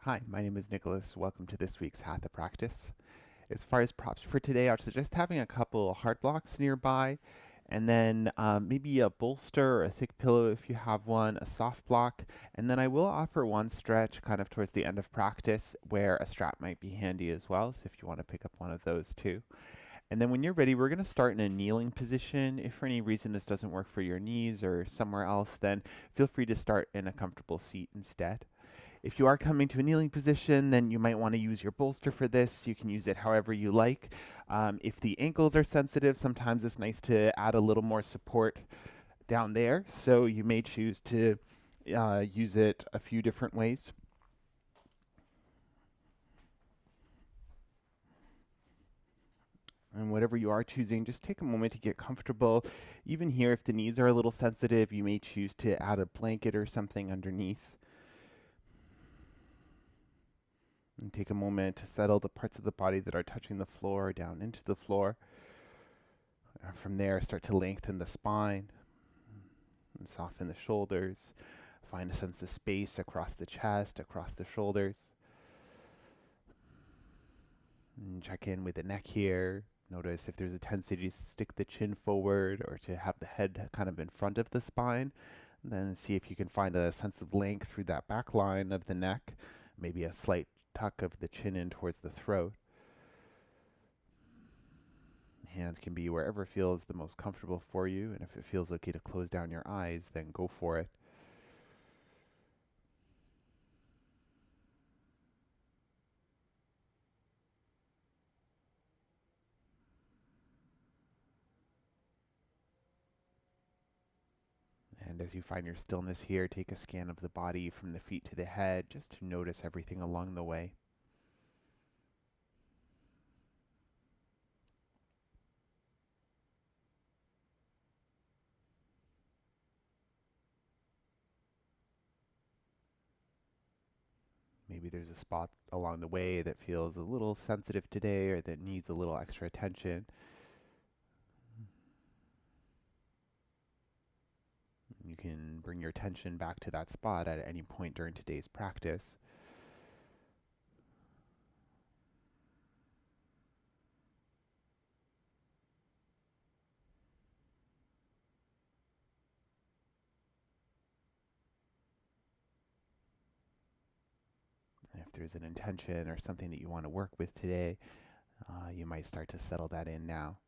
Hi, my name is Nicholas. Welcome to this week's Hatha practice. As far as props for today, I would suggest having a couple hard blocks nearby, and then maybe a bolster or a thick pillow if you have one, a soft block, and then I will offer one stretch kind of towards the end of practice where a strap might be handy as well, so if you want to pick up one of those too. And then when you're ready, we're going to start in a kneeling position. If for any reason this doesn't work for your knees or somewhere else, then feel free to start in a comfortable seat instead. If you are coming to a kneeling position, then you might want to use your bolster for this. You can use it however you like. If the ankles are sensitive, sometimes it's nice to add a little more support down there. So you may choose to use it a few different ways. And whatever you are choosing, just take a moment to get comfortable. Even here, if the knees are a little sensitive, you may choose to add a blanket or something underneath. And take a moment to settle the parts of the body that are touching the floor down into the floor. From there, start to lengthen the spine and soften the shoulders. Find a sense of space across the chest, across the shoulders. And check in with the neck here. Notice if there's a tendency to stick the chin forward or to have the head kind of in front of the spine. And then see if you can find a sense of length through that back line of the neck. Maybe a slight tuck of the chin in towards the throat. Hands can be wherever feels the most comfortable for you, and if it feels okay to close down your eyes, then go for it. And as you find your stillness here, take a scan of the body from the feet to the head, just to notice everything along the way. Maybe there's a spot along the way that feels a little sensitive today or that needs a little extra attention. You can bring your attention back to that spot at any point during today's practice. And if there's an intention or something that you want to work with today, you might start to settle that in now.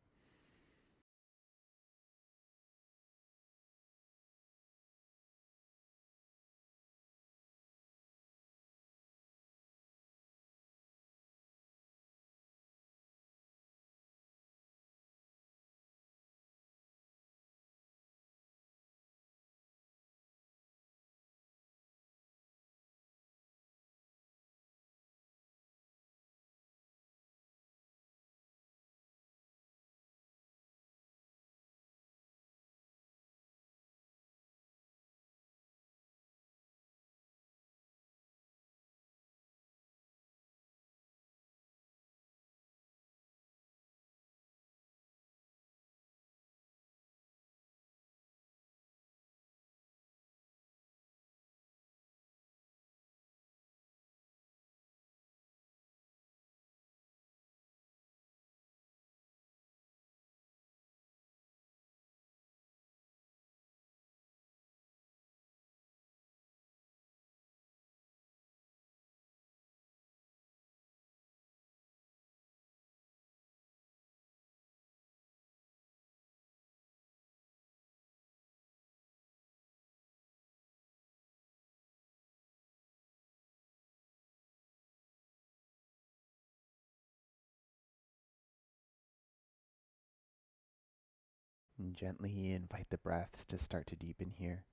And gently invite the breaths to start to deepen here.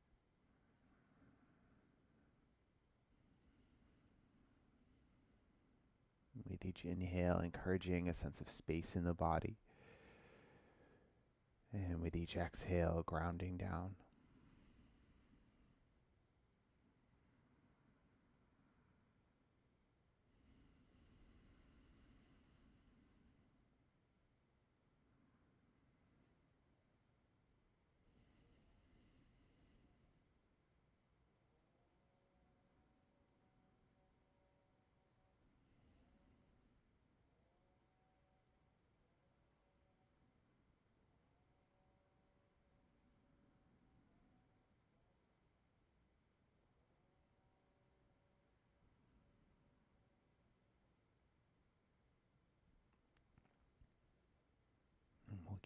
With each inhale, encouraging a sense of space in the body. And with each exhale, grounding down.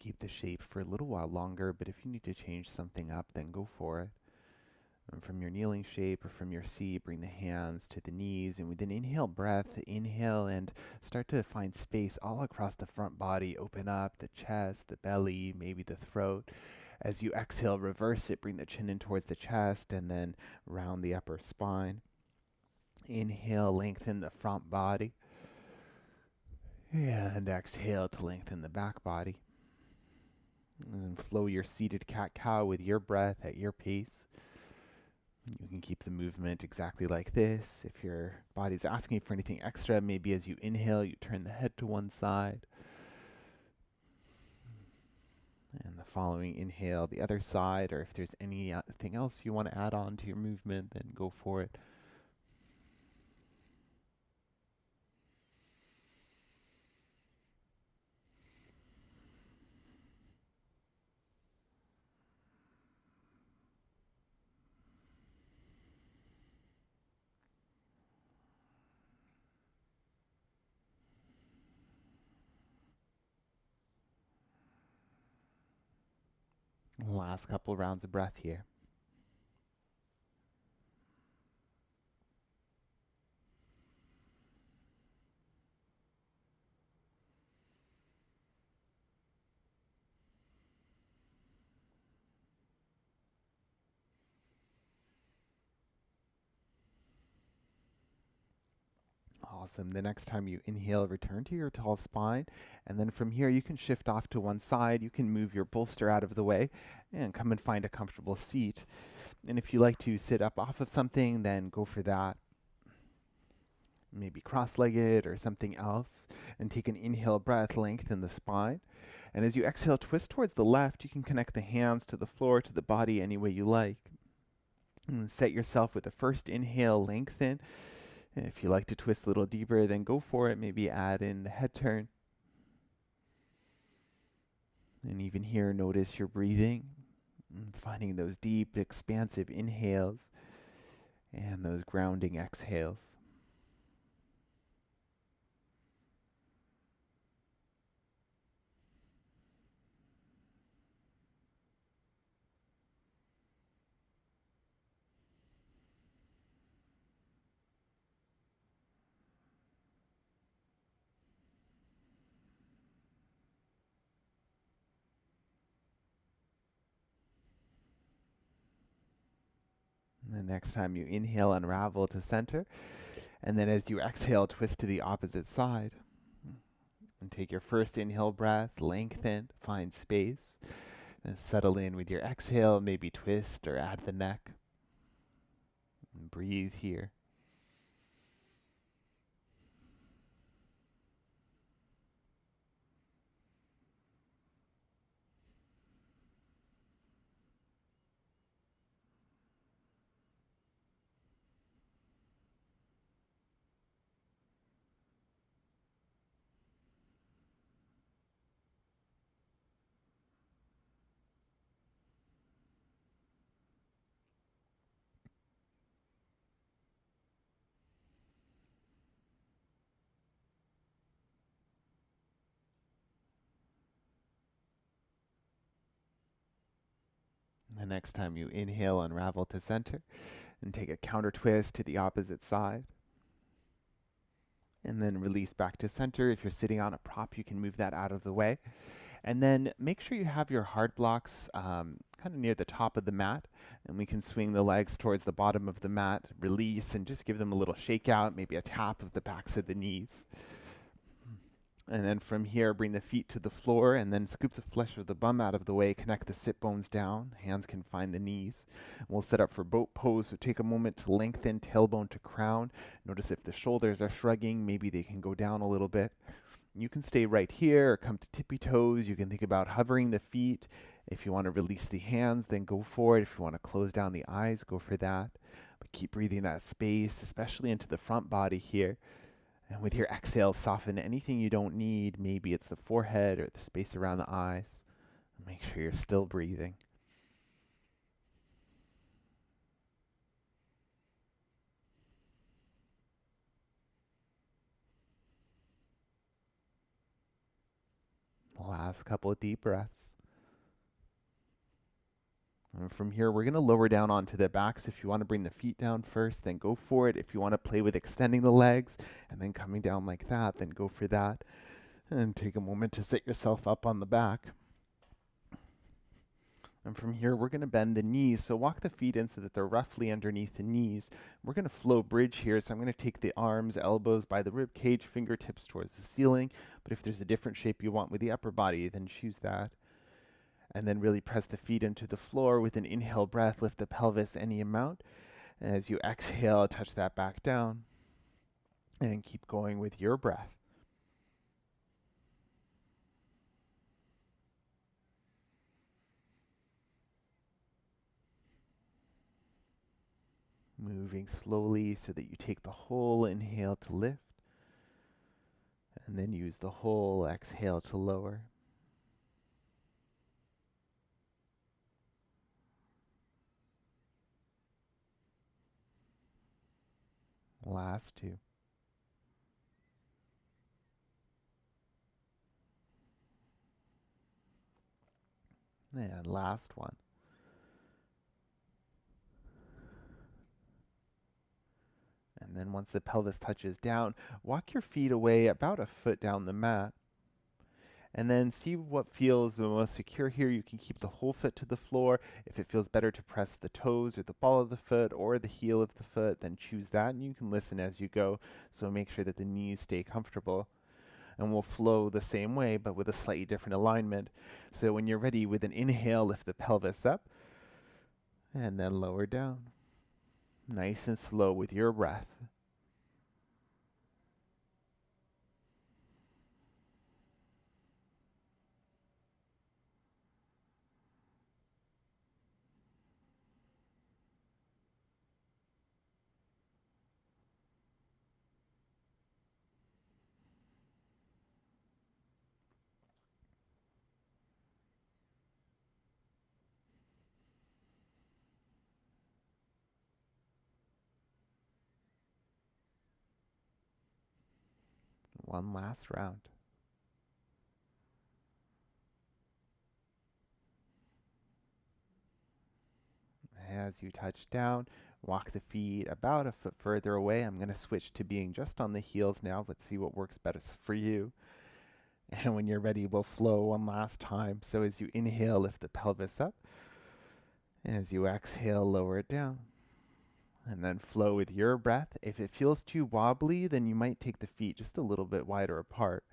keep the shape for a little while longer, but if you need to change something up, then go for it. And from your kneeling shape or from your seat, bring the hands to the knees, and with an inhale breath, inhale and start to find space all across the front body. Open up the chest, the belly, maybe the throat. As you exhale, reverse it, bring the chin in towards the chest and then round the upper spine. Inhale, lengthen the front body. And exhale to lengthen the back body. And flow your seated cat-cow with your breath at your pace. You can keep the movement exactly like this. If your body's asking for anything extra, maybe as you inhale, you turn the head to one side. And the following inhale, the other side, or if there's anything else you want to add on to your movement, then go for it. Last couple rounds of breath here. Awesome. The next time you inhale, return to your tall spine. And then from here, you can shift off to one side. You can move your bolster out of the way and come and find a comfortable seat. And if you like to sit up off of something, then go for that. Maybe cross-legged or something else. And take an inhale breath, lengthen the spine. And as you exhale, twist towards the left. You can connect the hands to the floor, to the body, any way you like. And set yourself with the first inhale, lengthen. And if you like to twist a little deeper, then go for it. Maybe add in the head turn. And even here, notice your breathing, and finding those deep, expansive inhales and those grounding exhales. And the next time you inhale, unravel to center. And then as you exhale, twist to the opposite side. And take your first inhale breath, lengthen, find space. And settle in with your exhale, maybe twist or add the neck. And breathe here. The next time you inhale, unravel to center and take a counter twist to the opposite side. And then release back to center. If you're sitting on a prop, you can move that out of the way. And then make sure you have your hard blocks kind of near the top of the mat. And we can swing the legs towards the bottom of the mat, release, and just give them a little shake out, maybe a tap of the backs of the knees. And then from here, bring the feet to the floor and then scoop the flesh of the bum out of the way. Connect the sit bones down. Hands can find the knees. We'll set up for boat pose. So take a moment to lengthen tailbone to crown. Notice if the shoulders are shrugging, maybe they can go down a little bit. You can stay right here or come to tippy toes. You can think about hovering the feet. If you want to release the hands, then go for it. If you want to close down the eyes, go for that. But keep breathing that space, especially into the front body here. And with your exhale, soften anything you don't need. Maybe it's the forehead or the space around the eyes. Make sure you're still breathing. Last couple of deep breaths. And from here, we're going to lower down onto the back. So if you want to bring the feet down first, then go for it. If you want to play with extending the legs and then coming down like that, then go for that. And take a moment to sit yourself up on the back. And from here, we're going to bend the knees. So walk the feet in so that they're roughly underneath the knees. We're going to flow bridge here. So I'm going to take the arms, elbows by the rib cage, fingertips towards the ceiling. But if there's a different shape you want with the upper body, then choose that. And then really press the feet into the floor with an inhale breath. Lift the pelvis any amount. And as you exhale, touch that back down. And keep going with your breath. Moving slowly so that you take the whole inhale to lift, and then use the whole exhale to lower. Last two. And last one. And then once the pelvis touches down, walk your feet away about a foot down the mat. And then see what feels the most secure here. You can keep the whole foot to the floor. If it feels better to press the toes or the ball of the foot or the heel of the foot, then choose that. And you can listen as you go. So make sure that the knees stay comfortable. And we'll flow the same way, but with a slightly different alignment. So when you're ready with an inhale, lift the pelvis up and then lower down. Nice and slow with your breath. One last round. As you touch down, walk the feet about a foot further away. I'm going to switch to being just on the heels now. Let's see what works best for you. And when you're ready, we'll flow one last time. So as you inhale, lift the pelvis up. As you exhale, lower it down. And then flow with your breath. If it feels too wobbly, then you might take the feet just a little bit wider apart.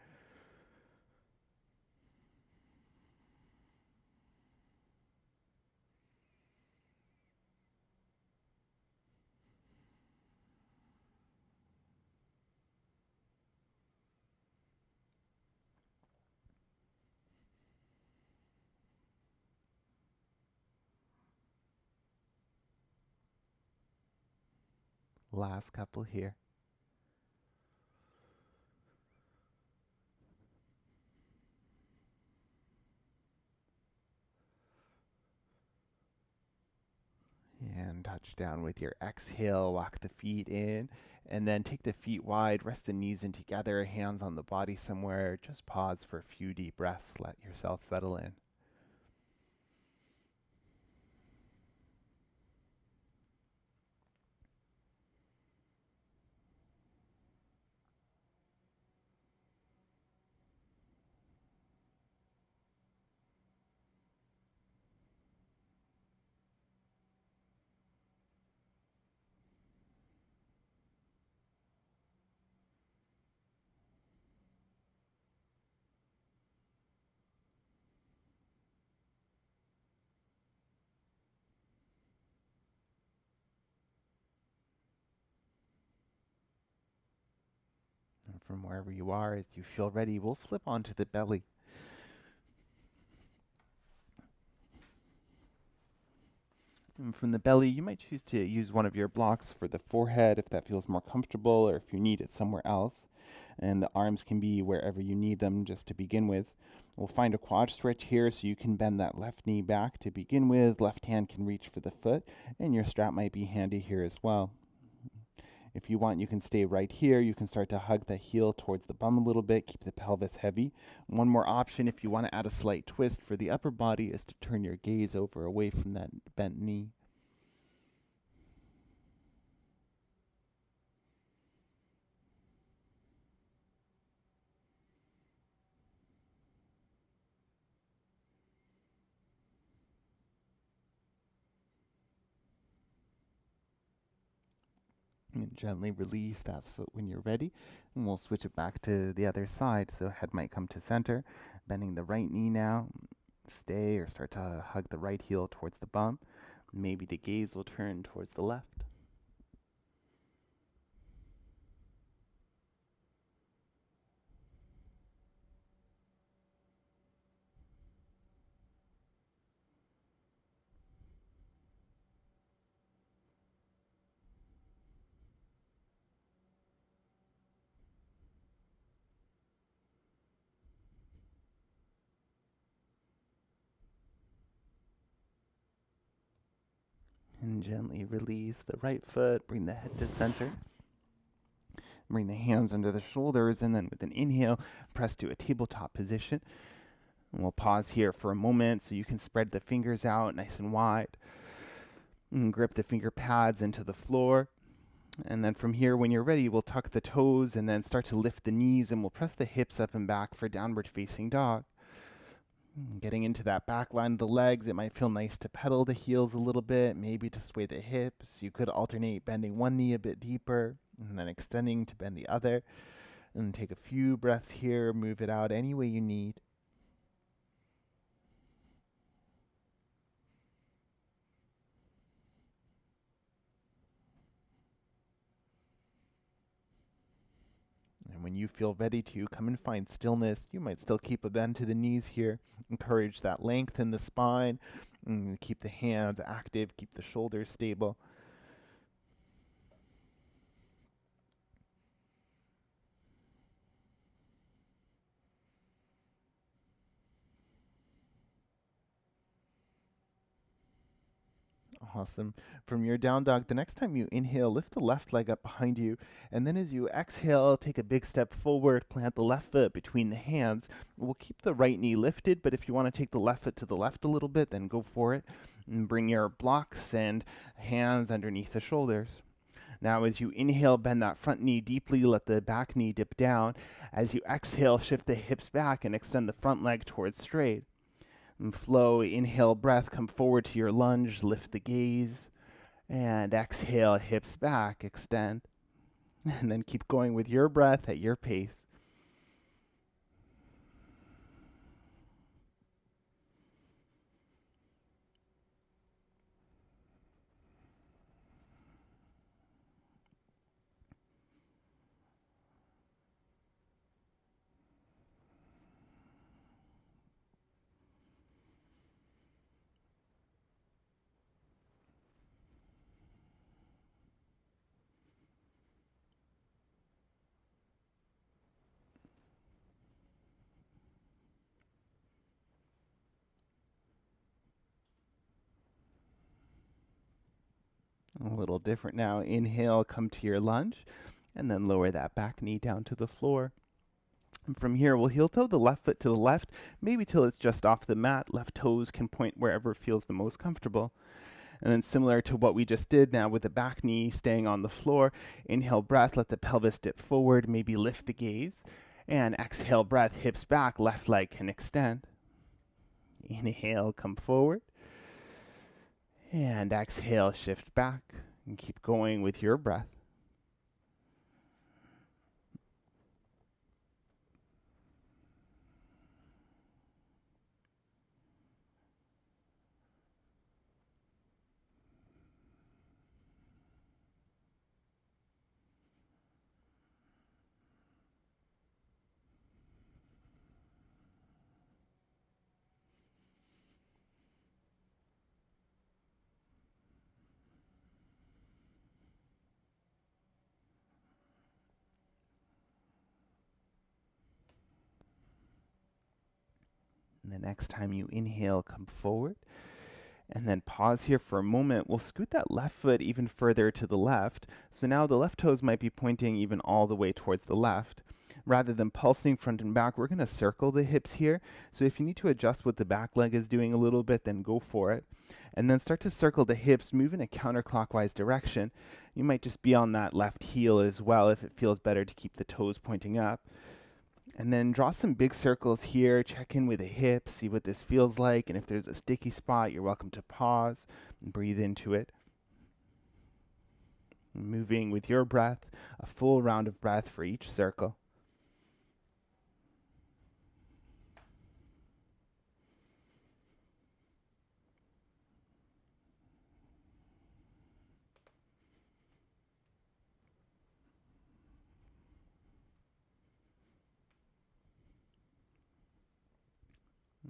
Last couple here. And touch down with your exhale, walk the feet in, and then take the feet wide, rest the knees in together, hands on the body somewhere. Just pause for a few deep breaths, let yourself settle in. And from wherever you are, as you feel ready, we'll flip onto the belly. And from the belly, you might choose to use one of your blocks for the forehead if that feels more comfortable, or if you need it somewhere else. And the arms can be wherever you need them just to begin with. We'll find a quad stretch here so you can bend that left knee back to begin with. Left hand can reach for the foot, and your strap might be handy here as well. If you want, you can stay right here. You can start to hug the heel towards the bum a little bit, keep the pelvis heavy. One more option, if you want to add a slight twist for the upper body, is to turn your gaze over away from that bent knee. And gently release that foot when you're ready. And we'll switch it back to the other side. So head might come to center, bending the right knee now. Stay or start to hug the right heel towards the bum. Maybe the gaze will turn towards the left. And gently release the right foot. Bring the head to center. Bring the hands under the shoulders, and then with an inhale, press to a tabletop position. And we'll pause here for a moment so you can spread the fingers out nice and wide. And grip the finger pads into the floor. And then from here, when you're ready, we'll tuck the toes and then start to lift the knees, and we'll press the hips up and back for downward facing dog. Getting into that back line of the legs, it might feel nice to pedal the heels a little bit, maybe to sway the hips. You could alternate bending one knee a bit deeper and then extending to bend the other. And take a few breaths here, move it out any way you need. And when you feel ready to come and find stillness, you might still keep a bend to the knees here. Encourage that length in the spine. And keep the hands active, keep the shoulders stable. Awesome. From your down dog, the next time you inhale, lift the left leg up behind you. And then as you exhale, take a big step forward, plant the left foot between the hands. We'll keep the right knee lifted, but if you want to take the left foot to the left a little bit, then go for it. And bring your blocks and hands underneath the shoulders. Now, as you inhale, bend that front knee deeply, let the back knee dip down. As you exhale, shift the hips back and extend the front leg towards straight. And flow, inhale, breath, come forward to your lunge, lift the gaze. And exhale, hips back, extend. And then keep going with your breath at your pace. A little different now. Inhale, come to your lunge, and then lower that back knee down to the floor. And from here, we'll heel toe the left foot to the left, maybe till it's just off the mat. Left toes can point wherever feels the most comfortable. And then similar to what we just did now with the back knee staying on the floor, inhale breath, let the pelvis dip forward, maybe lift the gaze. And exhale breath, hips back, left leg can extend. Inhale, come forward. And exhale, shift back. And keep going with your breath. And the next time you inhale, come forward. And then pause here for a moment. We'll scoot that left foot even further to the left. So now the left toes might be pointing even all the way towards the left. Rather than pulsing front and back, we're going to circle the hips here. So if you need to adjust what the back leg is doing a little bit, then go for it. And then start to circle the hips, move in a counterclockwise direction. You might just be on that left heel as well if it feels better to keep the toes pointing up. And then draw some big circles here, check in with the hips, see what this feels like, and if there's a sticky spot, you're welcome to pause and breathe into it. Moving with your breath, a full round of breath for each circle.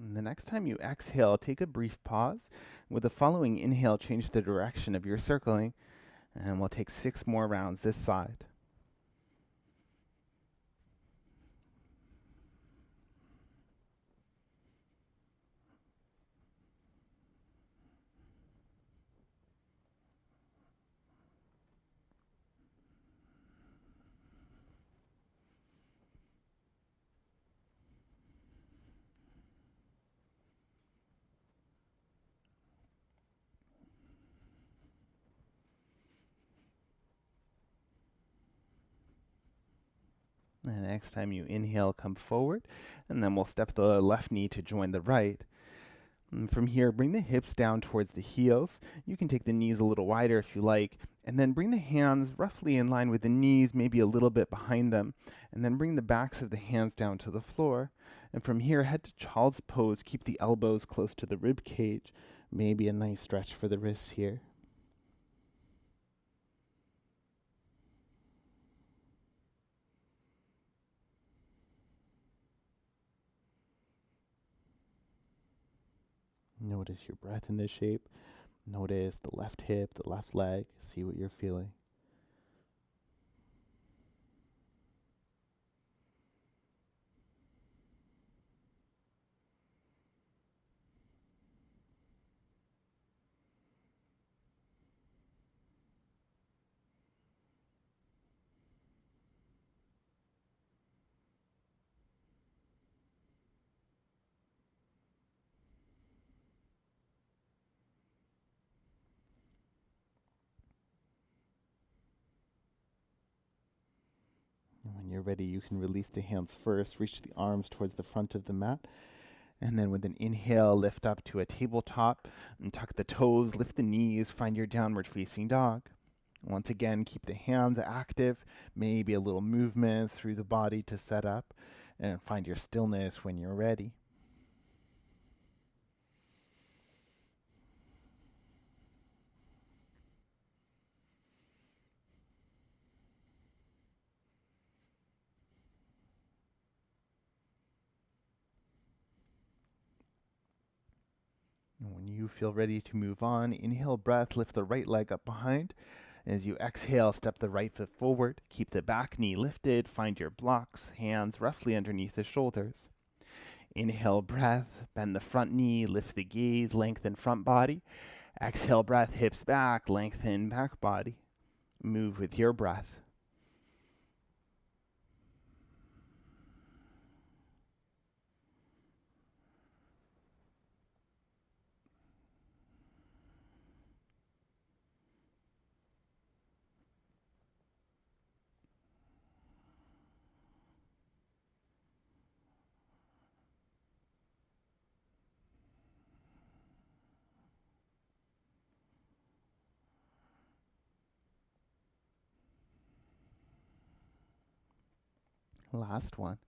And the next time you exhale, take a brief pause. With the following inhale, change the direction of your circling, and we'll take 6 more rounds this side. And the next time you inhale, come forward, and then we'll step the left knee to join the right. And from here, bring the hips down towards the heels. You can take the knees a little wider if you like, and then bring the hands roughly in line with the knees, maybe a little bit behind them, and then bring the backs of the hands down to the floor. And from here, head to child's pose. Keep the elbows close to the rib cage. Maybe a nice stretch for the wrists here. Notice your breath in this shape. Notice the left hip, the left leg. See what you're feeling. And when you're ready, you can release the hands first. Reach the arms towards the front of the mat. And then with an inhale, lift up to a tabletop and tuck the toes, lift the knees, find your downward facing dog. Once again, keep the hands active, maybe a little movement through the body to set up, and find your stillness when you're ready. And when you feel ready to move on, inhale breath, lift the right leg up behind. As you exhale, step the right foot forward. Keep the back knee lifted. Find your blocks, hands roughly underneath the shoulders. Inhale breath, bend the front knee, lift the gaze, lengthen front body. Exhale breath, hips back, lengthen back body. Move with your breath. Last one.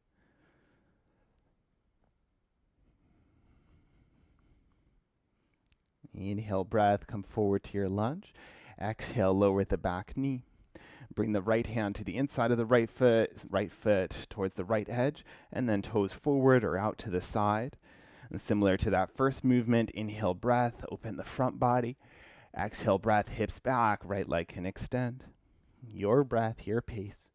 Inhale breath, come forward to your lunge. Exhale, lower the back knee. Bring the right hand to the inside of the right foot towards the right edge, and then toes forward or out to the side. And similar to that first movement, inhale breath, open the front body. Exhale breath, hips back, right leg can extend. Your breath, your pace.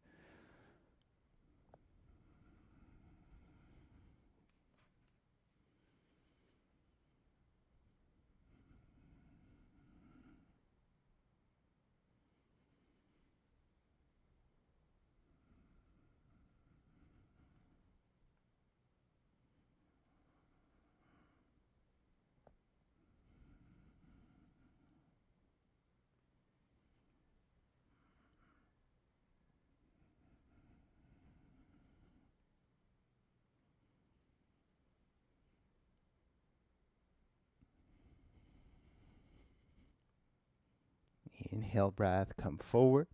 inhale breath, come forward,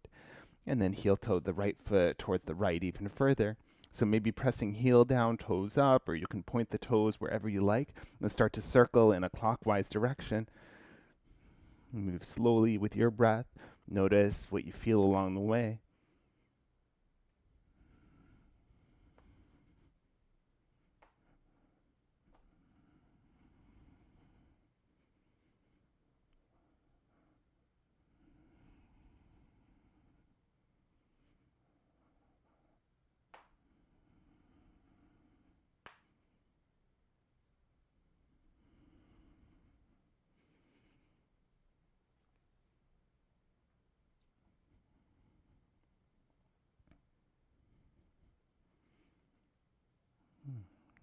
and then heel toe the right foot towards the right even further. So maybe pressing heel down, toes up, or you can point the toes wherever you like and start to circle in a clockwise direction. Move slowly with your breath. Notice what you feel along the way.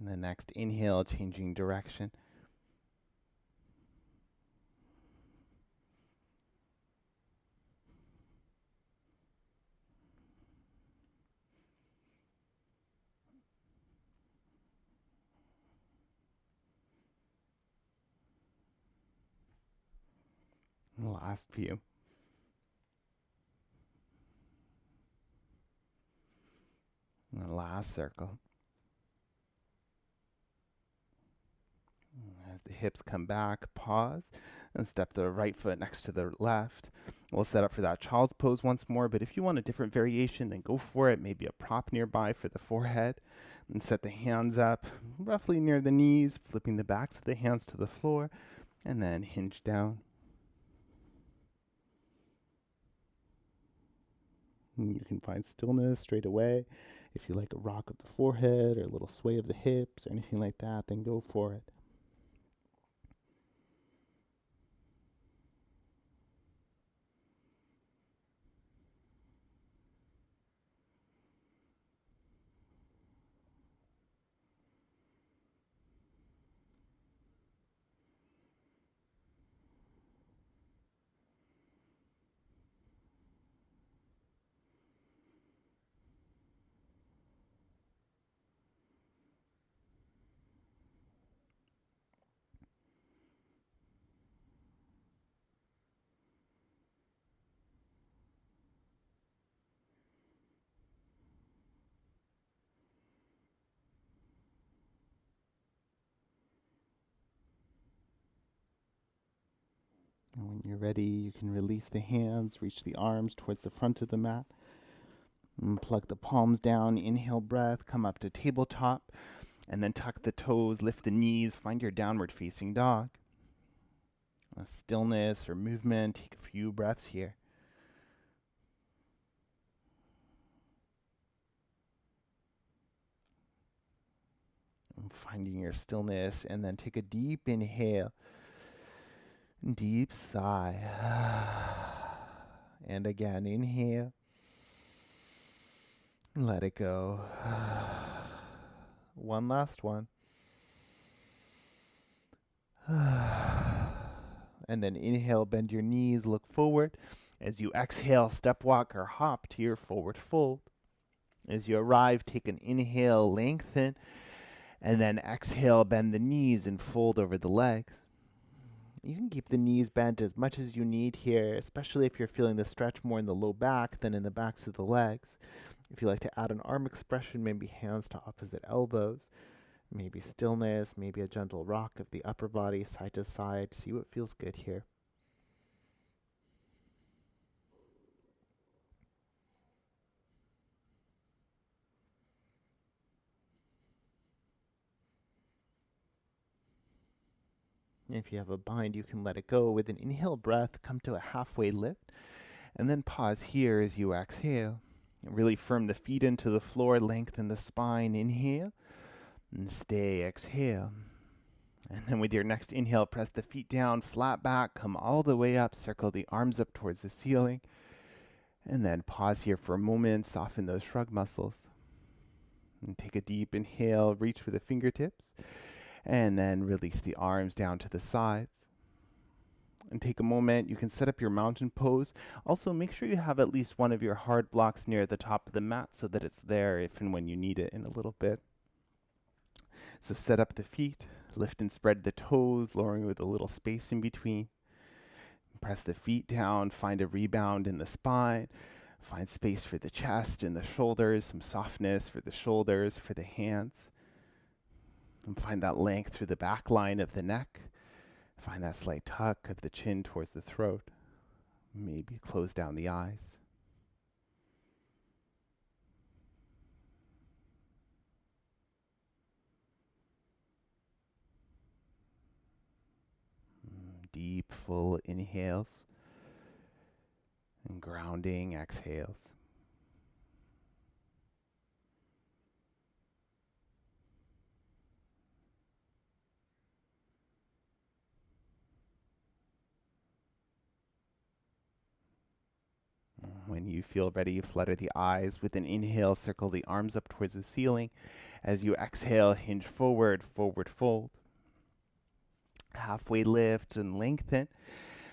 And the next inhale, changing direction. And last few. And the last circle. As the hips come back, pause and step the right foot next to the left. We'll set up for that child's pose once more, but if you want a different variation, then go for it. Maybe a prop nearby for the forehead. And set the hands up roughly near the knees, flipping the backs of the hands to the floor, and then hinge down. And you can find stillness straight away. If you like a rock of the forehead or a little sway of the hips or anything like that, then go for it. And when you're ready, you can release the hands, reach the arms towards the front of the mat, and plug the palms down. Inhale breath, come up to tabletop, and then tuck the toes, lift the knees, find your downward facing dog. A stillness or movement, take a few breaths here. And finding your stillness, and then take a deep inhale. Deep sigh. And again, inhale. Let it go. One last one. And then inhale, bend your knees, look forward. As you exhale, step, walk, or hop to your forward fold. As you arrive, take an inhale, lengthen, and then exhale, bend the knees and fold over the legs. You can keep the knees bent as much as you need here, especially if you're feeling the stretch more in the low back than in the backs of the legs. If you like to add an arm expression, maybe hands to opposite elbows, maybe stillness, maybe a gentle rock of the upper body side to side. See what feels good here. If you have a bind, you can let it go. With an inhale breath, come to a halfway lift, and then pause here as you exhale. Really firm the feet into the floor, lengthen the spine, inhale, and stay, exhale. And then with your next inhale, press the feet down, flat back, come all the way up, circle the arms up towards the ceiling, and then pause here for a moment, soften those shrug muscles. And take a deep inhale, reach for the fingertips, and then release the arms down to the sides. And take a moment, you can set up your mountain pose. Also, make sure you have at least one of your hard blocks near the top of the mat so that it's there if and when you need it in a little bit. So set up the feet, lift and spread the toes, lowering with a little space in between. Press the feet down, find a rebound in the spine, find space for the chest and the shoulders, some softness for the shoulders, for the hands. And find that length through the back line of the neck. Find that slight tuck of the chin towards the throat. Maybe close down the eyes. Deep, full inhales and grounding exhales. When you feel ready, flutter the eyes. With an inhale, circle the arms up towards the ceiling. As you exhale, hinge forward, forward fold. Halfway lift and lengthen.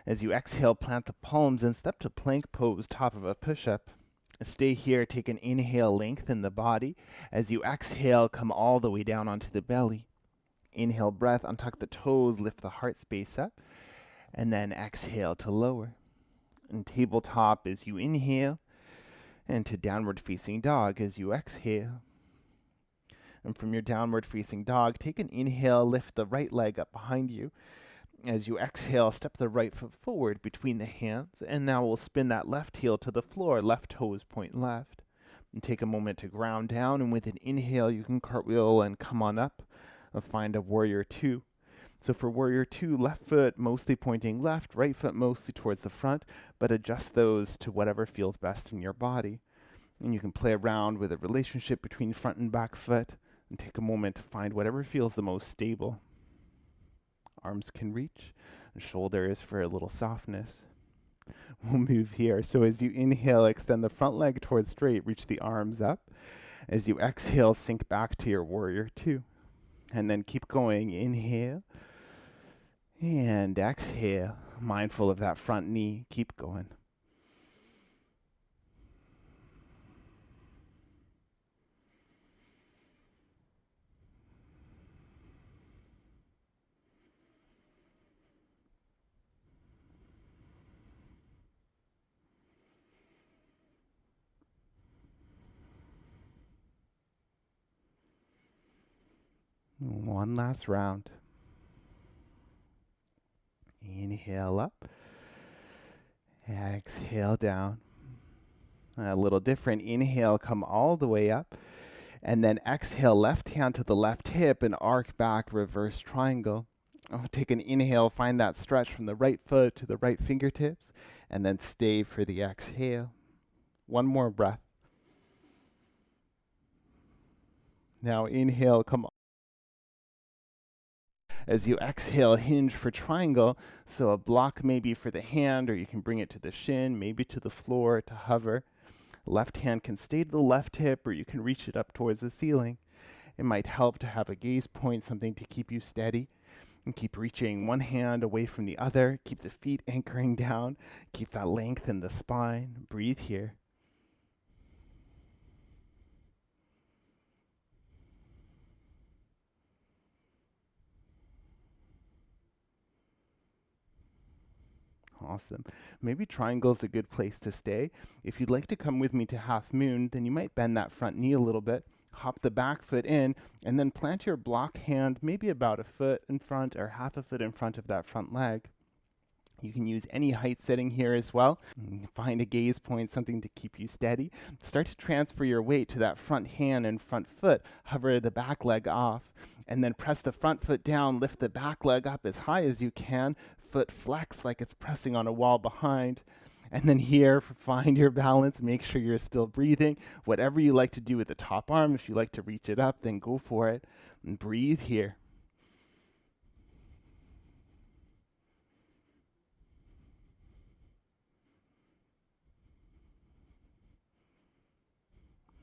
As you exhale, plant the palms and step to plank pose, top of a push-up. Stay here, take an inhale, lengthen the body. As you exhale, come all the way down onto the belly. Inhale, breath, untuck the toes, lift the heart space up. And then exhale to lower. And tabletop as you inhale, and to downward facing dog as you exhale. And from your downward facing dog, take an inhale, lift the right leg up behind you. As you exhale, step the right foot forward between the hands, and now we'll spin that left heel to the floor, left toes point left. And take a moment to ground down, and with an inhale, you can cartwheel and come on up and find a warrior two. So for warrior two, left foot mostly pointing left, right foot mostly towards the front, but adjust those to whatever feels best in your body. And you can play around with a relationship between front and back foot and take a moment to find whatever feels the most stable. Arms can reach, and shoulders for a little softness. We'll move here. So as you inhale, extend the front leg towards straight, reach the arms up. As you exhale, sink back to your warrior two. And then keep going. Inhale and exhale. Mindful of that front knee. Keep going. One last round. Inhale up. Exhale down. A little different. Inhale, come all the way up. And then exhale, left hand to the left hip and arc back, reverse triangle. Take an inhale, find that stretch from the right foot to the right fingertips, and then stay for the exhale. One more breath. Now inhale, come. As you exhale, hinge for triangle. So a block maybe for the hand, or you can bring it to the shin, maybe to the floor to hover. Left hand can stay to the left hip, or you can reach it up towards the ceiling. It might help to have a gaze point, something to keep you steady. And keep reaching one hand away from the other. Keep the feet anchoring down. Keep that length in the spine. Breathe here. Awesome. Maybe triangle's a good place to stay. If you'd like to come with me to half moon, then you might bend that front knee a little bit, hop the back foot in, and then plant your block hand maybe about a foot in front or half a foot in front of that front leg. You can use any height setting here as well. Find a gaze point, something to keep you steady. Start to transfer your weight to that front hand and front foot. Hover the back leg off, and then press the front foot down. Lift the back leg up as high as you can. Foot flex like it's pressing on a wall behind. And then here, find your balance. Make sure you're still breathing. Whatever you like to do with the top arm, if you like to reach it up, then go for it. And breathe here.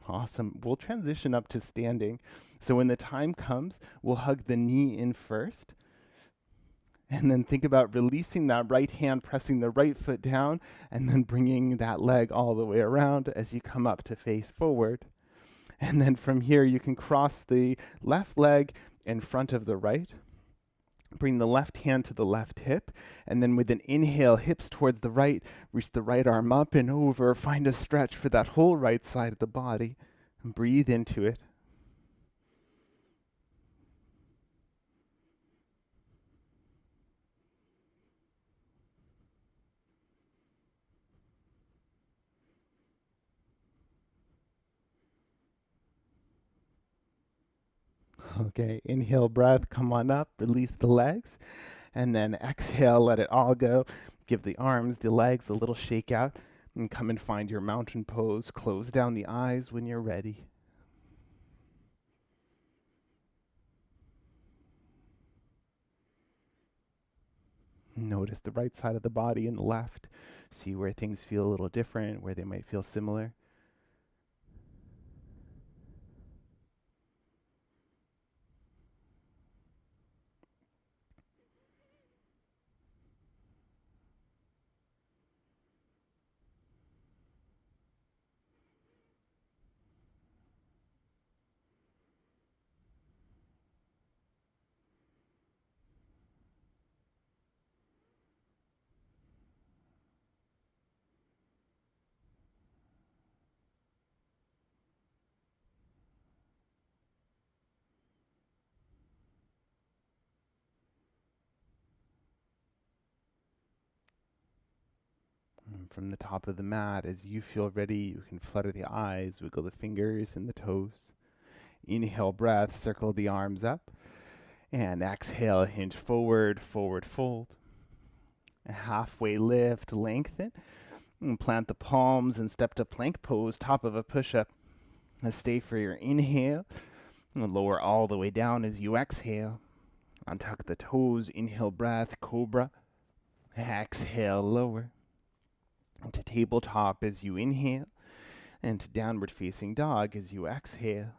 Awesome. We'll transition up to standing. So when the time comes, we'll hug the knee in first. And then think about releasing that right hand, pressing the right foot down, and then bringing that leg all the way around as you come up to face forward. And then from here, you can cross the left leg in front of the right. Bring the left hand to the left hip, and then with an inhale, hips towards the right, reach the right arm up and over. Find a stretch for that whole right side of the body, and breathe into it. Okay, inhale breath, come on up, release the legs, and then exhale, let it all go. Give the arms, the legs a little shake out, and come and find your mountain pose. Close down the eyes when you're ready. Notice the right side of the body and the left. See where things feel a little different, where they might feel similar. And from the top of the mat, as you feel ready, you can flutter the eyes, wiggle the fingers and the toes. Inhale breath, circle the arms up. And exhale, hinge forward, forward fold. A halfway lift, lengthen. And plant the palms and step to plank pose, top of a push-up. Stay for your inhale. And lower all the way down as you exhale. Untuck the toes, inhale breath, cobra. Exhale, lower. To tabletop as you inhale, and to downward facing dog as you exhale.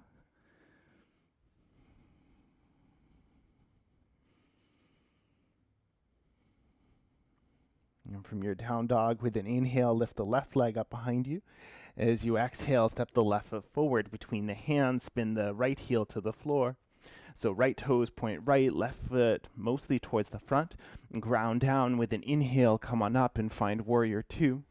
And from your down dog, with an inhale, lift the left leg up behind you. As you exhale, step the left foot forward between the hands, spin the right heel to the floor. So right toes point right, left foot mostly towards the front, and ground down. With an inhale, come on up and find warrior two.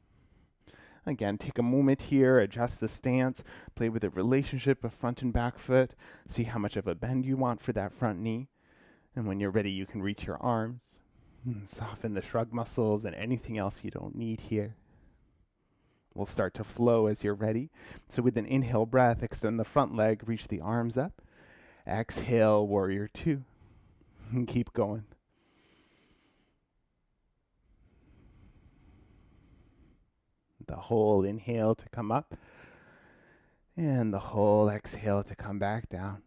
Again, take a moment here, adjust the stance, play with the relationship of front and back foot, see how much of a bend you want for that front knee. And when you're ready, you can reach your arms, soften the shrug muscles and anything else you don't need here. We'll start to flow as you're ready. So with an inhale breath, extend the front leg, reach the arms up. Exhale, warrior two. And keep going. The whole inhale to come up, and the whole exhale to come back down.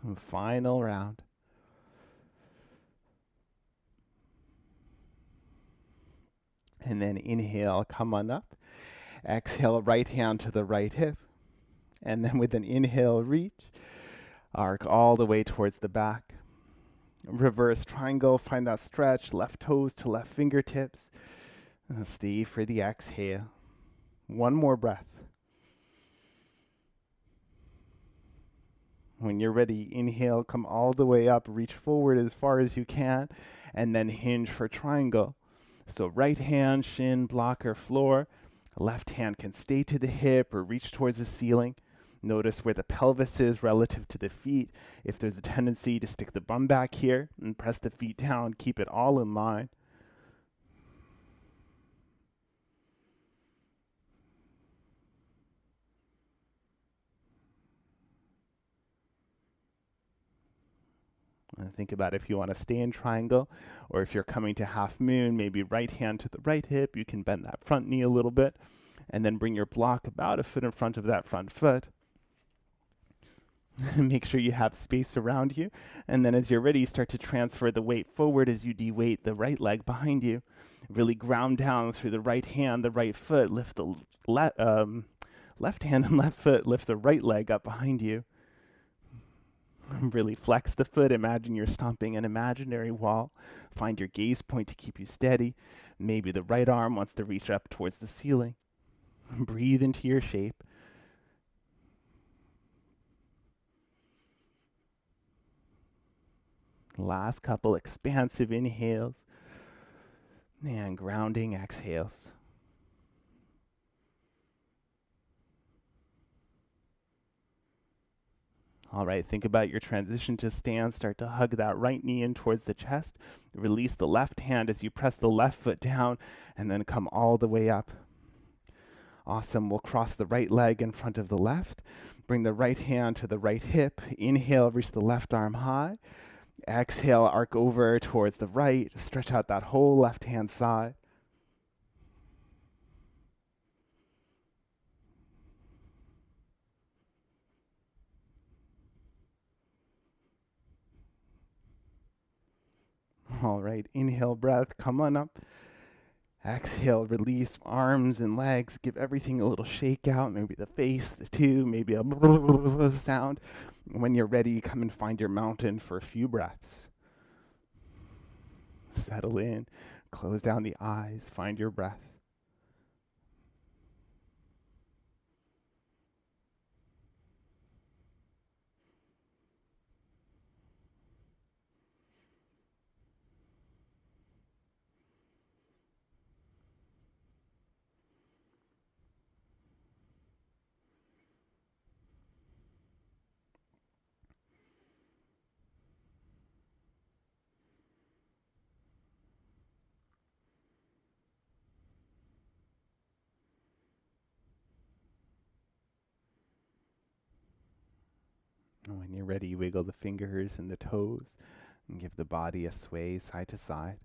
And final round. And then inhale, come on up. Exhale, right hand to the right hip. And then with an inhale, reach. Arc all the way towards the back. Reverse triangle, find that stretch, left toes to left fingertips. And stay for the exhale. One more breath. When you're ready, inhale, come all the way up, reach forward as far as you can, and then hinge for triangle. So right hand, shin, blocker, floor. Left hand can stay to the hip or reach towards the ceiling. Notice where the pelvis is relative to the feet. If there's a tendency to stick the bum back here and press the feet down, keep it all in line. And think about if you want to stay in triangle, or if you're coming to half moon, maybe right hand to the right hip, you can bend that front knee a little bit, and then bring your block about a foot in front of that front foot. Make sure you have space around you. And then as you're ready, start to transfer the weight forward as you de-weight the right leg behind you. Really ground down through the right hand, the right foot. Lift the left hand and left foot. Lift the right leg up behind you. Really flex the foot. Imagine you're stomping an imaginary wall. Find your gaze point to keep you steady. Maybe the right arm wants to reach up towards the ceiling. Breathe into your shape. Last couple expansive inhales and grounding exhales. All right, think about your transition to stand. Start to hug that right knee in towards the chest. Release the left hand as you press the left foot down and then come all the way up. Awesome. We'll cross the right leg in front of the left. Bring the right hand to the right hip. Inhale, reach the left arm high. Exhale, arc over towards the right. Stretch out that whole left hand side. All right, inhale, breath, come on up. Exhale, release arms and legs. Give everything a little shake out. Maybe the face, the two, maybe a sound. When you're ready, come and find your mountain for a few breaths. Settle in, close down the eyes, find your breath. And when you're ready, wiggle the fingers and the toes and give the body a sway side to side.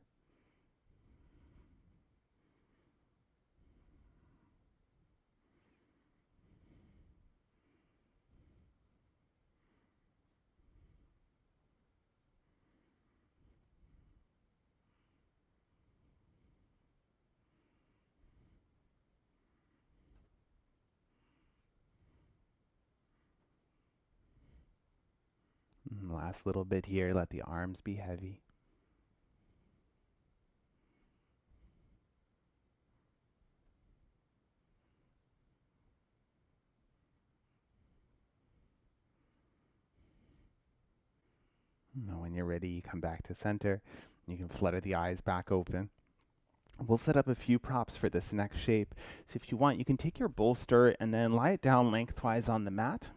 And last little bit here, let the arms be heavy. And when you're ready, come back to center. You can flutter the eyes back open. We'll set up a few props for this next shape. So if you want, you can take your bolster and then lie it down lengthwise on the mat.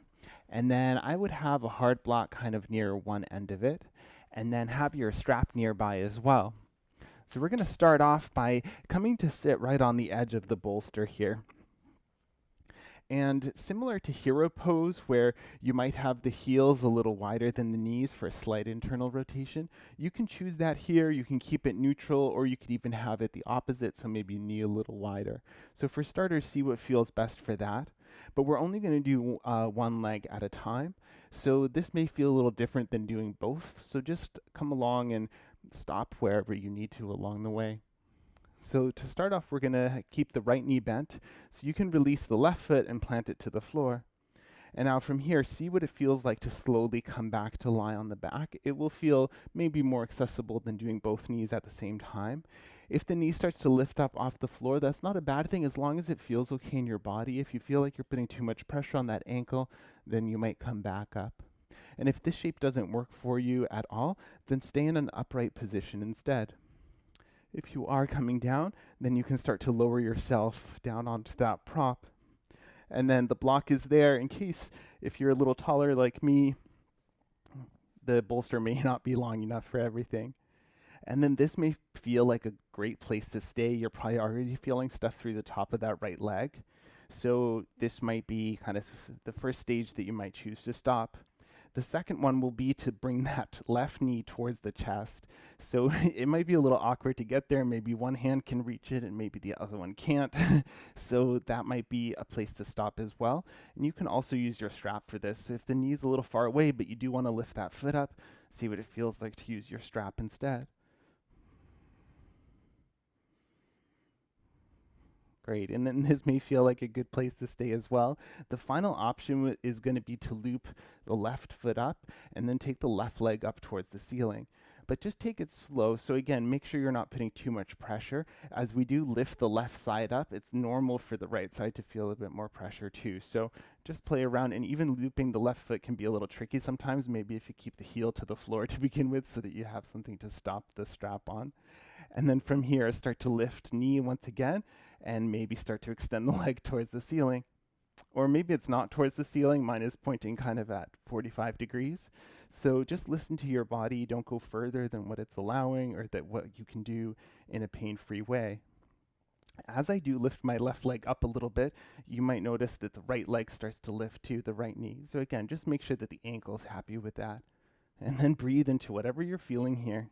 And then I would have a hard block kind of near one end of it. And then have your strap nearby as well. So we're going to start off by coming to sit right on the edge of the bolster here. And similar to hero pose, where you might have the heels a little wider than the knees for a slight internal rotation, you can choose that here. You can keep it neutral, or you could even have it the opposite, so maybe knee a little wider. So for starters, see what feels best for that. But we're only going to do one leg at a time. So this may feel a little different than doing both. So just come along and stop wherever you need to along the way. So to start off, we're going to keep the right knee bent. So you can release the left foot and plant it to the floor. And now from here, see what it feels like to slowly come back to lie on the back. It will feel maybe more accessible than doing both knees at the same time. If the knee starts to lift up off the floor, that's not a bad thing as long as it feels okay in your body. If you feel like you're putting too much pressure on that ankle, then you might come back up. And if this shape doesn't work for you at all, then stay in an upright position instead. If you are coming down, then you can start to lower yourself down onto that prop. And then the block is there in case, if you're a little taller like me, the bolster may not be long enough for everything. And then this may feel like a great place to stay. You're probably already feeling stuff through the top of that right leg. So this might be kind of the first stage that you might choose to stop. The second one will be to bring that left knee towards the chest. So it might be a little awkward to get there. Maybe one hand can reach it and maybe the other one can't. So that might be a place to stop as well. And you can also use your strap for this. So if the knee's a little far away, but you do want to lift that foot up, see what it feels like to use your strap instead. Great, and then this may feel like a good place to stay as well. The final option is going to be to loop the left foot up and then take the left leg up towards the ceiling. But just take it slow. So again, make sure you're not putting too much pressure. As we do lift the left side up, it's normal for the right side to feel a bit more pressure too. So just play around, and even looping the left foot can be a little tricky sometimes. Maybe if you keep the heel to the floor to begin with so that you have something to stop the strap on. And then from here, start to lift knee once again, and maybe start to extend the leg towards the ceiling. Or maybe it's not towards the ceiling. Mine is pointing kind of at 45 degrees. So just listen to your body. Don't go further than what it's allowing or that what you can do in a pain-free way. As I do lift my left leg up a little bit, you might notice that the right leg starts to lift too, the right knee. So again, just make sure that the ankle is happy with that. And then breathe into whatever you're feeling here.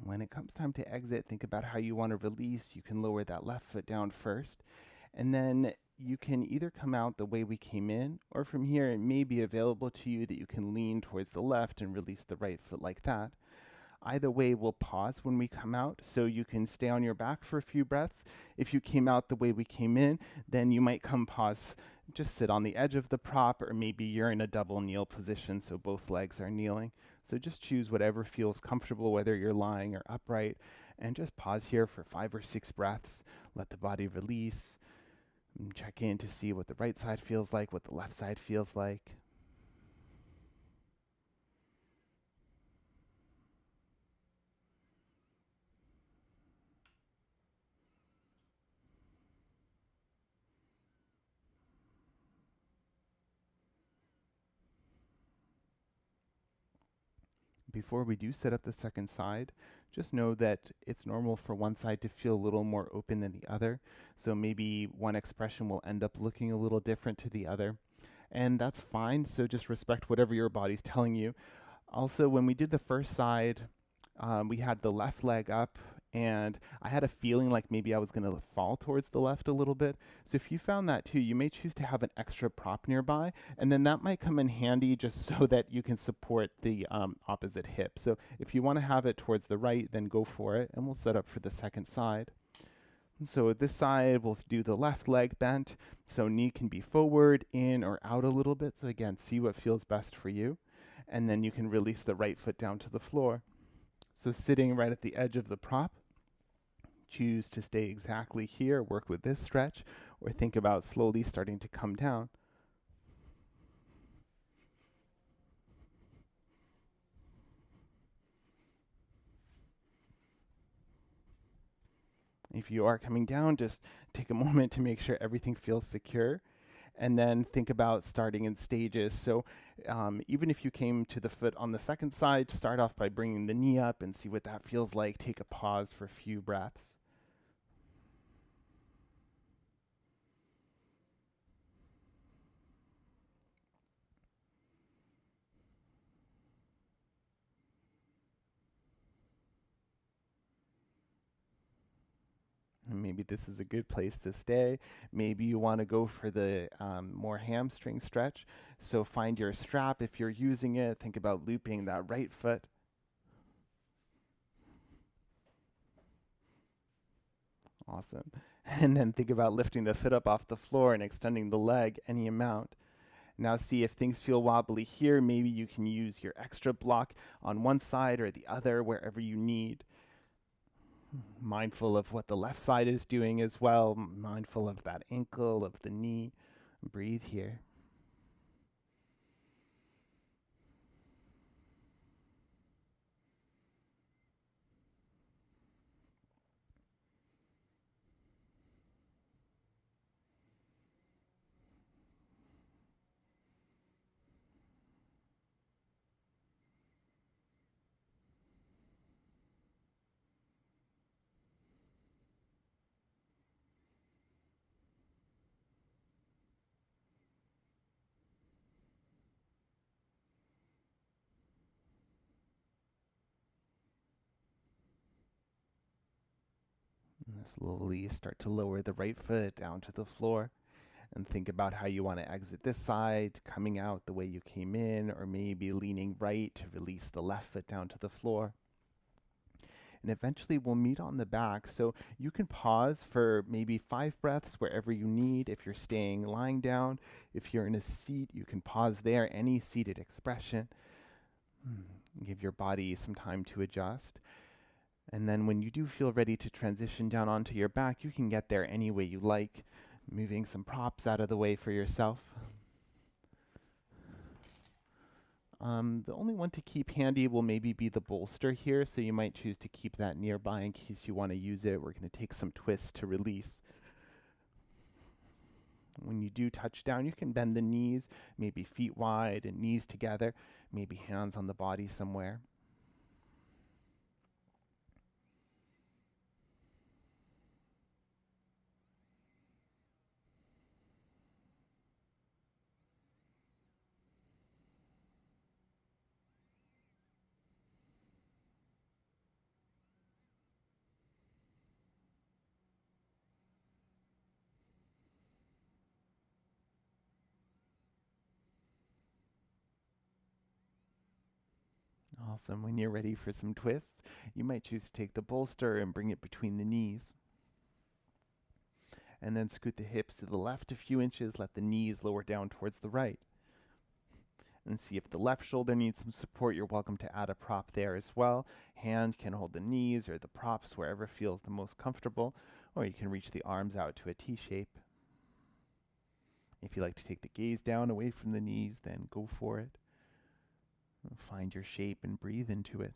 When it comes time to exit, think about how you want to release. You can lower that left foot down first, and then you can either come out the way we came in, or from here it may be available to you that you can lean towards the left and release the right foot like that. Either way, we'll pause when we come out, so you can stay on your back for a few breaths. If you came out the way we came in, then you might come pause, just sit on the edge of the prop, or maybe you're in a double kneel position, so both legs are kneeling. So just choose whatever feels comfortable, whether you're lying or upright, and just pause here for 5 or 6 breaths. Let the body release, and check in to see what the right side feels like, what the left side feels like. Before we do set up the second side, just know that it's normal for one side to feel a little more open than the other. So maybe one expression will end up looking a little different to the other. And that's fine, so just respect whatever your body's telling you. Also, when we did the first side, we had the left leg up, and I had a feeling like maybe I was going to fall towards the left a little bit. So if you found that too, you may choose to have an extra prop nearby, and then that might come in handy just so that you can support the opposite hip. So if you want to have it towards the right, then go for it, and we'll set up for the second side. So this side, we'll do the left leg bent, so knee can be forward, in, or out a little bit. So again, see what feels best for you. And then you can release the right foot down to the floor. So sitting right at the edge of the prop, choose to stay exactly here, work with this stretch, or think about slowly starting to come down. If you are coming down, just take a moment to make sure everything feels secure, and then think about starting in stages. So even if you came to the foot on the second side, start off by bringing the knee up and see what that feels like. Take a pause for a few breaths. And maybe this is a good place to stay. Maybe you want to go for the more hamstring stretch. So find your strap if you're using it. Think about looping that right foot. Awesome. And then think about lifting the foot up off the floor and extending the leg any amount. Now see if things feel wobbly here. Maybe you can use your extra block on one side or the other, wherever you need. Mindful of what the left side is doing as well, mindful of that ankle, of the knee. Breathe here. And slowly start to lower the right foot down to the floor and think about how you want to exit this side, coming out the way you came in, or maybe leaning right to release the left foot down to the floor. And eventually we'll meet on the back. So you can pause for maybe 5 breaths wherever you need. If you're staying lying down, if you're in a seat, you can pause there, any seated expression. Give your body some time to adjust. And then when you do feel ready to transition down onto your back, you can get there any way you like, moving some props out of the way for yourself. The only one to keep handy will maybe be the bolster here, so you might choose to keep that nearby in case you want to use it. We're going to take some twists to release. When you do touch down, you can bend the knees, maybe feet wide and knees together, maybe hands on the body somewhere. Awesome. When you're ready for some twists, you might choose to take the bolster and bring it between the knees. And then scoot the hips to the left a few inches, let the knees lower down towards the right. And see if the left shoulder needs some support, you're welcome to add a prop there as well. Hand can hold the knees or the props wherever feels the most comfortable, or you can reach the arms out to a T shape. If you like to take the gaze down away from the knees, then go for it. Find your shape and breathe into it.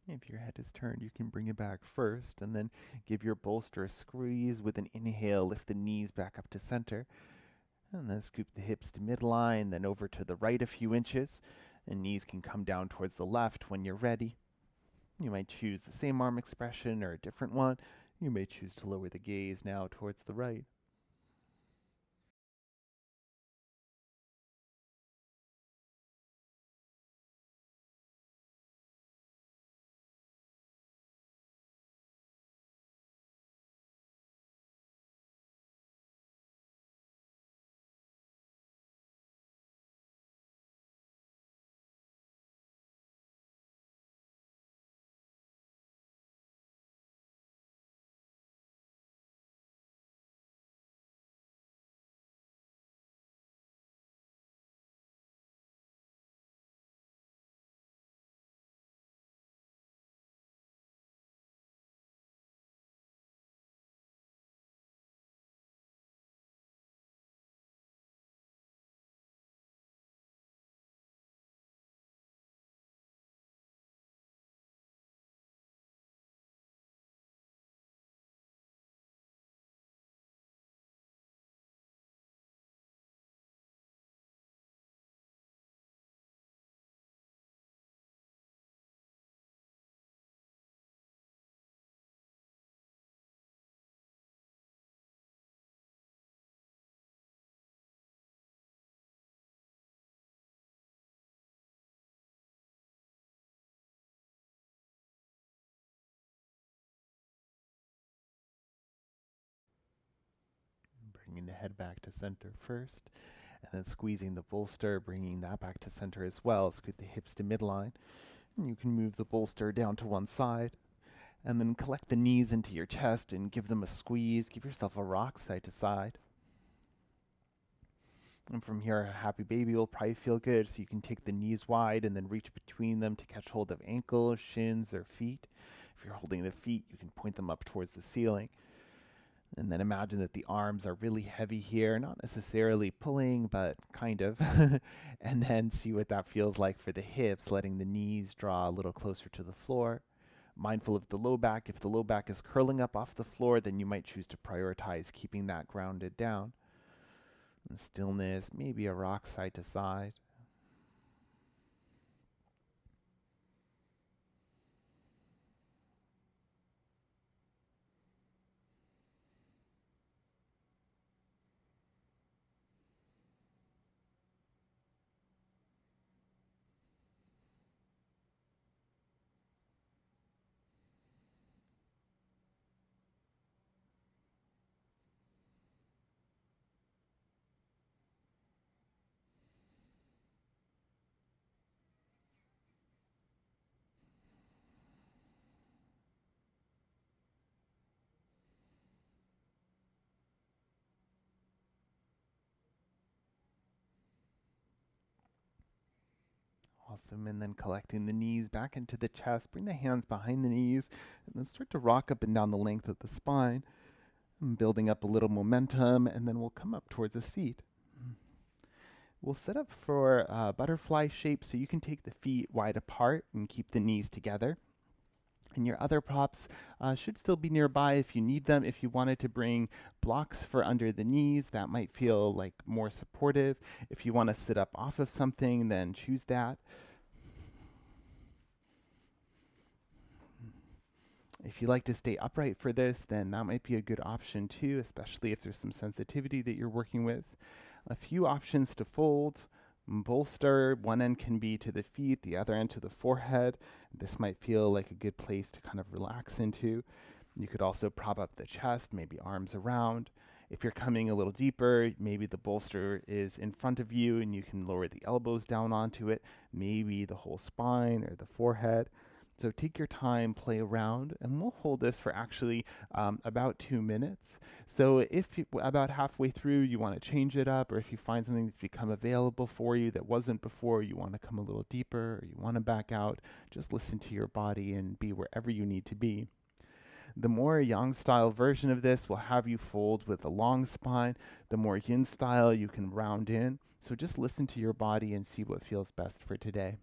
If your head is turned, you can bring it back first, and then give your bolster a squeeze with an inhale. Lift the knees back up to center, and then scoop the hips to midline, then over to the right a few inches, and knees can come down towards the left when you're ready. You might choose the same arm expression or a different one. You may choose to lower the gaze now towards the right. bringing the head back to center first, and then squeezing the bolster, bringing that back to center as well. Scoot the hips to midline, and you can move the bolster down to one side, and then collect the knees into your chest and give them a squeeze. Give yourself a rock side to side. And from here, a happy baby will probably feel good, so you can take the knees wide and then reach between them to catch hold of ankles, shins, or feet. If you're holding the feet, you can point them up towards the ceiling. And then imagine that the arms are really heavy here, not necessarily pulling, but kind of. And then see what that feels like for the hips, letting the knees draw a little closer to the floor. Mindful of the low back. If the low back is curling up off the floor, then you might choose to prioritize keeping that grounded down. And stillness, maybe a rock side to side. Awesome. And then collecting the knees back into the chest. Bring the hands behind the knees and then start to rock up and down the length of the spine, building up a little momentum, and then we'll come up towards a seat. We'll set up for a butterfly shape, so you can take the feet wide apart and keep the knees together. And your other props should still be nearby if you need them. If you wanted to bring blocks for under the knees, that might feel like more supportive. If you want to sit up off of something, then choose that. If you like to stay upright for this, then that might be a good option too, especially if there's some sensitivity that you're working with. A few options to fold. Bolster, one end can be to the feet, the other end to the forehead. This might feel like a good place to kind of relax into. You could also prop up the chest, maybe arms around. If you're coming a little deeper, maybe the bolster is in front of you and you can lower the elbows down onto it, maybe the whole spine or the forehead. So take your time, play around, and we'll hold this for actually about 2 minutes. So if about halfway through you want to change it up, or if you find something that's become available for you that wasn't before, you want to come a little deeper, or you want to back out, just listen to your body and be wherever you need to be. The more yang style version of this will have you fold with a long spine. The more yin style you can round in. So just listen to your body and see what feels best for today.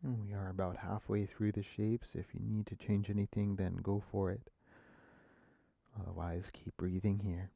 And we are about halfway through the shapes. If you need to change anything, then go for it. Otherwise, keep breathing here.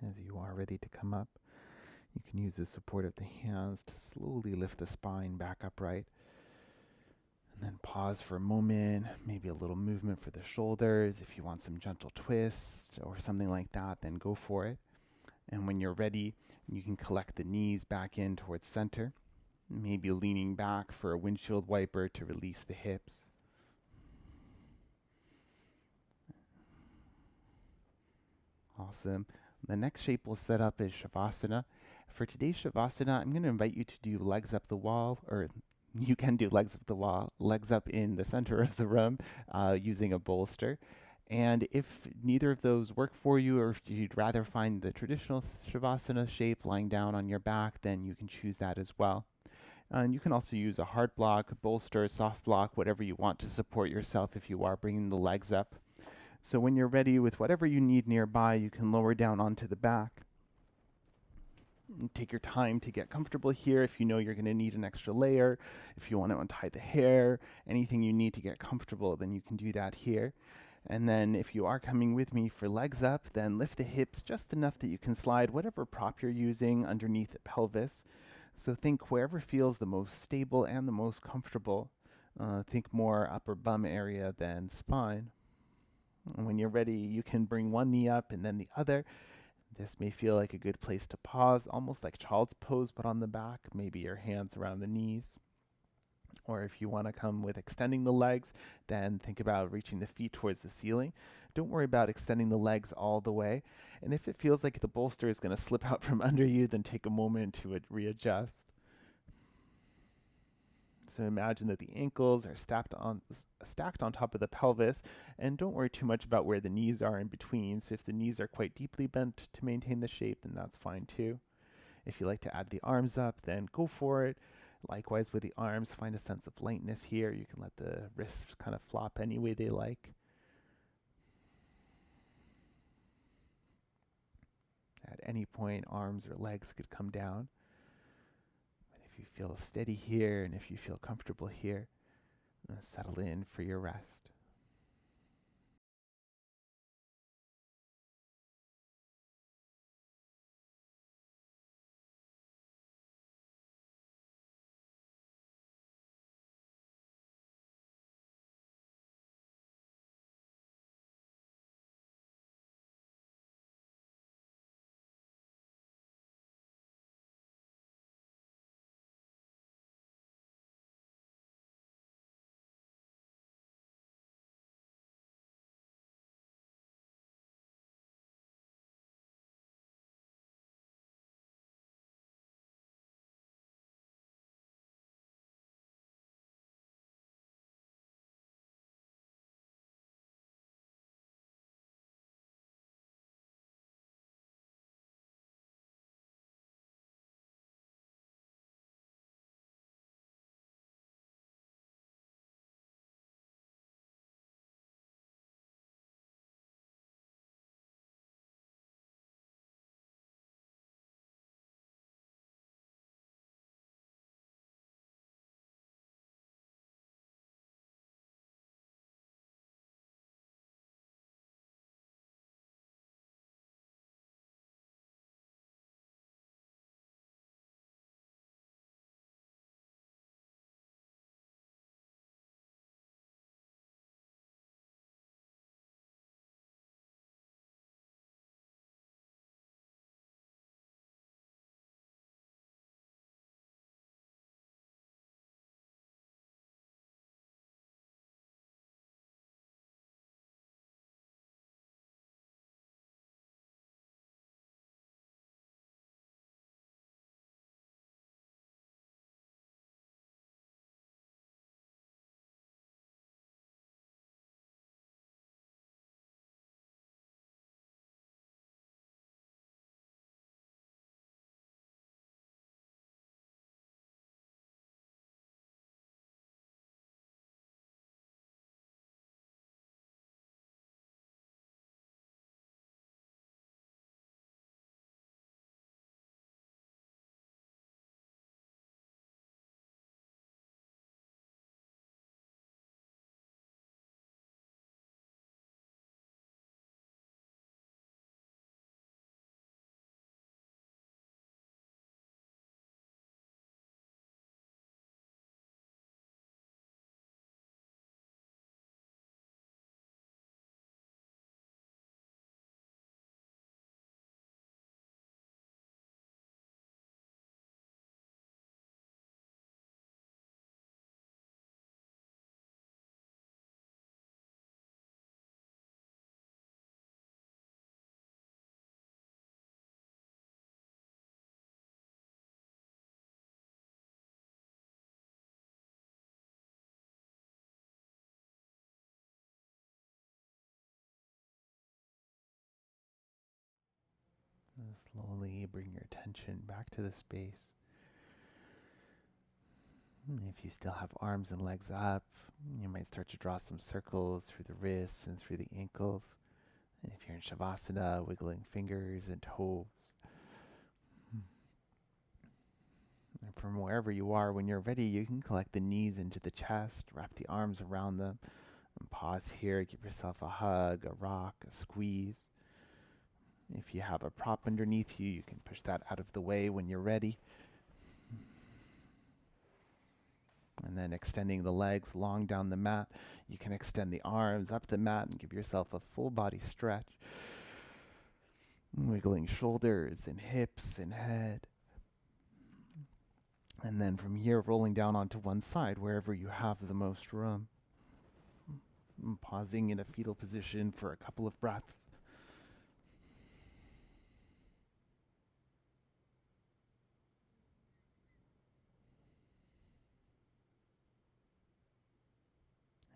As you are ready to come up, you can use the support of the hands to slowly lift the spine back upright. And then pause for a moment, maybe a little movement for the shoulders. If you want some gentle twist or something like that, then go for it. And when you're ready, you can collect the knees back in towards center, maybe leaning back for a windshield wiper to release the hips. Awesome. The next shape we'll set up is Shavasana. For today's Shavasana, I'm going to invite you to do legs up the wall, or you can do legs up the wall, legs up in the center of the room using a bolster. And if neither of those work for you, or if you'd rather find the traditional Shavasana shape lying down on your back, then you can choose that as well. And you can also use a hard block, bolster, soft block, whatever you want to support yourself if you are bringing the legs up. So when you're ready with whatever you need nearby, you can lower down onto the back. And take your time to get comfortable here. If you know you're going to need an extra layer, if you want to untie the hair, anything you need to get comfortable, then you can do that here. And then if you are coming with me for legs up, then lift the hips just enough that you can slide whatever prop you're using underneath the pelvis. So think wherever feels the most stable and the most comfortable. Think more upper bum area than spine. And when you're ready, you can bring one knee up and then the other. This may feel like a good place to pause, almost like child's pose, but on the back, maybe your hands around the knees. Or if you want to come with extending the legs, then think about reaching the feet towards the ceiling. Don't worry about extending the legs all the way. And if it feels like the bolster is going to slip out from under you, then take a moment to readjust. So imagine that the ankles are stacked on top of the pelvis, and don't worry too much about where the knees are in between. So if the knees are quite deeply bent to maintain the shape, then that's fine too. If you like to add the arms up, then go for it. Likewise with the arms, find a sense of lightness here. You can let the wrists kind of flop any way they like. At any point, arms or legs could come down. If you feel steady here and if you feel comfortable here, settle in for your rest. Slowly bring your attention back to the space. If you still have arms and legs up, you might start to draw some circles through the wrists and through the ankles. And if you're in Shavasana, wiggling fingers and toes. And from wherever you are, when you're ready, you can collect the knees into the chest, wrap the arms around them, and pause here. Give yourself a hug, a rock, a squeeze. If you have a prop underneath you, you can push that out of the way when you're ready. And then extending the legs long down the mat, you can extend the arms up the mat and give yourself a full body stretch. Wiggling shoulders and hips and head. And then from here, rolling down onto one side, wherever you have the most room. Pausing in a fetal position for a couple of breaths.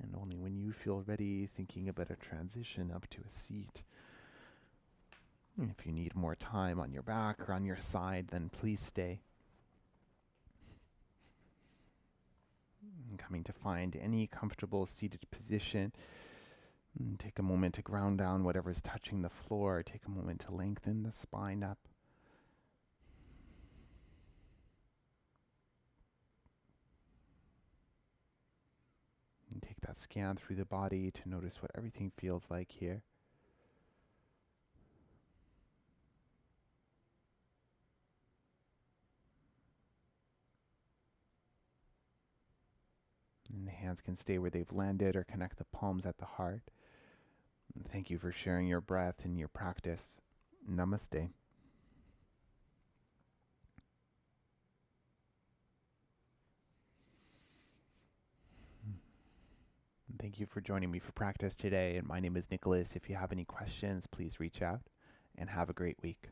And only when you feel ready, thinking about a transition up to a seat. If you need more time on your back or on your side, then please stay. And coming to find any comfortable seated position. Take a moment to ground down whatever's touching the floor. Take a moment to lengthen the spine up. And take that scan through the body to notice what everything feels like here. And the hands can stay where they've landed or connect the palms at the heart. And thank you for sharing your breath and your practice. Namaste. Thank you for joining me for practice today. And my name is Nicholas. If you have any questions, please reach out and have a great week.